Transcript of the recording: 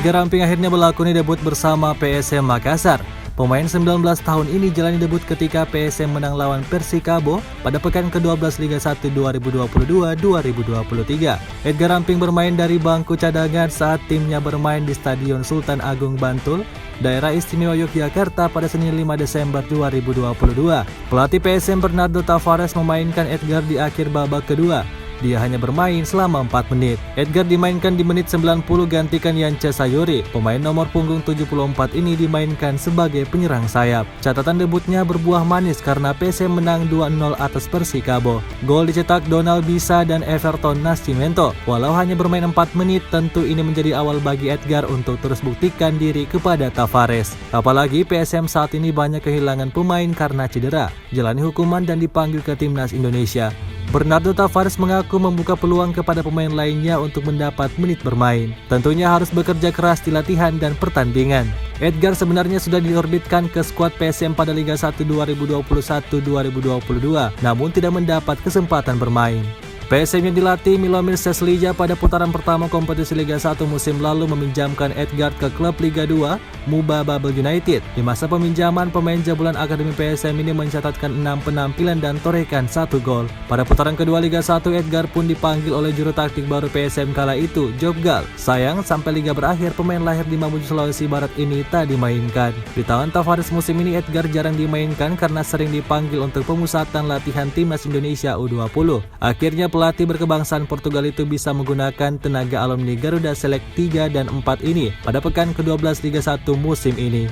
Edgar Ramping akhirnya melakoni debut bersama PSM Makassar. Pemain 19 tahun ini jalani debut ketika PSM menang lawan Persikabo pada pekan ke-12 Liga 1 2022-2023. Edgar Ramping bermain dari bangku cadangan saat timnya bermain di Stadion Sultan Agung Bantul, Daerah Istimewa Yogyakarta pada Senin 5 Desember 2022. Pelatih PSM Bernardo Tavares memainkan Edgar di akhir babak kedua. Dia hanya bermain selama 4 menit. Edgar dimainkan di menit 90 gantikan Yance Sayuri. Pemain nomor punggung 74 ini dimainkan sebagai penyerang sayap. Catatan debutnya berbuah manis karena PSM menang 2-0 atas Persikabo. Gol dicetak Donald Bisa dan Everton Nascimento. Walau hanya bermain 4 menit, tentu ini menjadi awal bagi Edgar untuk terus buktikan diri kepada Tavares. Apalagi PSM saat ini banyak kehilangan pemain karena cedera, jalani hukuman dan dipanggil ke timnas Indonesia. Bernardo Tavares mengaku membuka peluang kepada pemain lainnya untuk mendapat menit bermain. Tentunya harus bekerja keras di latihan dan pertandingan. Edgar sebenarnya sudah diorbitkan ke skuad PSM pada Liga 1 2021-2022, namun tidak mendapat kesempatan bermain. PSM yang dilatih Milomir Seslija pada putaran pertama kompetisi Liga 1 musim lalu meminjamkan Edgar ke klub Liga 2, Muba Babel United. Di masa peminjaman, pemain jabulan Akademi PSM ini mencatatkan 6 penampilan dan torehkan 1 gol. Pada putaran kedua Liga 1, Edgar pun dipanggil oleh juru taktik baru PSM kala itu, Job Gal. Sayang, sampai liga berakhir, pemain lahir di Mamuju, Sulawesi Barat ini tak dimainkan. Di tahun Tavares musim ini, Edgar jarang dimainkan karena sering dipanggil untuk pemusatan latihan timnas Indonesia U20. Akhirnya pelatih berkebangsaan Portugal itu bisa menggunakan tenaga alumni Garuda Select 3 dan 4 ini pada pekan ke-12 Liga 1 musim ini.